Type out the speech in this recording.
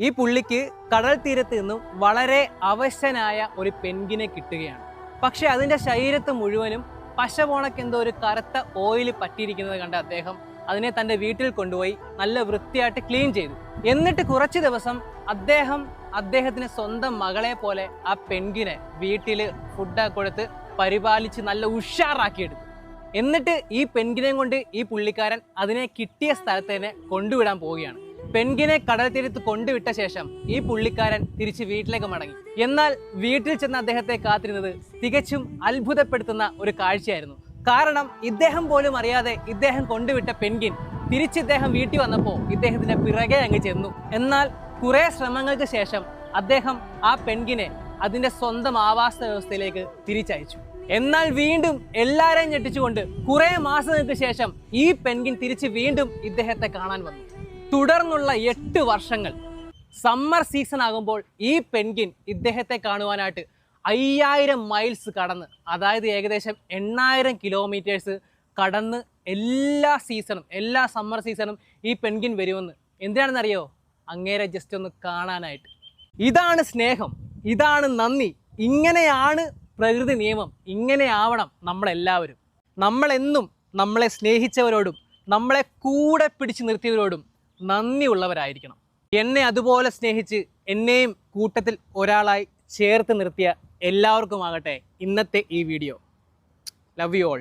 ഈ പുള്ളിക്ക് കടൽ തീരത്ത് നിന്നും വളരെ അവശനായ ഒരു പെൻഗിനെ കിട്ടുകയാണ്. പക്ഷെ അതിൻ്റെ ശരീരത്ത് മുഴുവനും പശ പോണക്കെന്തോ ഒരു കറുത്ത ഓയിൽ പറ്റിയിരിക്കുന്നത് കണ്ട് അദ്ദേഹം അതിനെ തൻ്റെ വീട്ടിൽ കൊണ്ടുപോയി നല്ല വൃത്തിയായിട്ട് ക്ലീൻ ചെയ്തു. എന്നിട്ട് കുറച്ച് ദിവസം അദ്ദേഹത്തിന് സ്വന്തം മകളെ പോലെ ആ പെൻഗിനെ വീട്ടിൽ ഫുഡൊക്കെ കൊടുത്ത് പരിപാലിച്ച് നല്ല ഉഷാറാക്കിയെടുത്തു. എന്നിട്ട് ഈ പെൻഗിനെ കൊണ്ട് ഈ പുള്ളിക്കാരൻ അതിനെ കിട്ടിയ സ്ഥലത്ത് തന്നെ കൊണ്ടുവിടാൻ പോവുകയാണ്. പെൻഗിനെ കടൽ തീരത്ത് കൊണ്ടുവിട്ട ശേഷം ഈ പുള്ളിക്കാരൻ തിരിച്ച് വീട്ടിലേക്ക് മടങ്ങി. എന്നാൽ വീട്ടിൽ ചെന്ന അദ്ദേഹത്തെ കാത്തിരുന്നത് തികച്ചും അത്ഭുതപ്പെടുത്തുന്ന ഒരു കാഴ്ചയായിരുന്നു. കാരണം ഇദ്ദേഹം പോലും അറിയാതെ ഇദ്ദേഹം കൊണ്ടുവിട്ട പെൻഗിൻ തിരിച്ച് ഇദ്ദേഹം വീട്ടിൽ വന്നപ്പോൾ ഇദ്ദേഹത്തിന്റെ പിറകെ അങ്ങ് ചെന്നു. എന്നാൽ കുറെ ശ്രമങ്ങൾക്ക് ശേഷം അദ്ദേഹം ആ പെൻഗിനെ അതിന്റെ സ്വന്തം ആവാസ വ്യവസ്ഥയിലേക്ക് തിരിച്ചയച്ചു. എന്നാൽ വീണ്ടും എല്ലാരെയും ഞെട്ടിച്ചുകൊണ്ട് കുറെ മാസങ്ങൾക്ക് ശേഷം ഈ പെൻഗിൻ തിരിച്ച് വീണ്ടും ഇദ്ദേഹത്തെ കാണാൻ വന്നു. തുടർന്നുള്ള 8 വർഷങ്ങൾ സമ്മർ സീസൺ ആകുമ്പോൾ ഈ പെൻഗിൻ ഇദ്ദേഹത്തെ കാണുവാനായിട്ട് 5000 മൈൽസ് കടന്ന്, അതായത് ഏകദേശം 8000 കിലോമീറ്റേഴ്സ് കടന്ന് എല്ലാ സമ്മർ സീസണും ഈ പെൻഗിൻ വരുമെന്ന്. എന്തിനാണെന്നറിയോ? അങ്ങേരെ ജസ്റ്റ് ഒന്ന് കാണാനായിട്ട്. ഇതാണ് സ്നേഹം, ഇതാണ് നന്ദി, ഇങ്ങനെയാണ് പ്രകൃതി നിയമം, ഇങ്ങനെയാവണം നമ്മളെല്ലാവരും. നമ്മളെന്നും നമ്മളെ സ്നേഹിച്ചവരോടും നമ്മളെ കൂടെ പിടിച്ചു നിർത്തിയവരോടും നന്ദിയുള്ളവരായിരിക്കണം. എന്നെ അതുപോലെ സ്നേഹിച്ച് എന്നെയും കൂട്ടത്തിൽ ഒരാളായി ചേർത്ത് നിർത്തിയ എല്ലാവർക്കുമാകട്ടെ ഇന്നത്തെ ഈ വീഡിയോ. Love you all.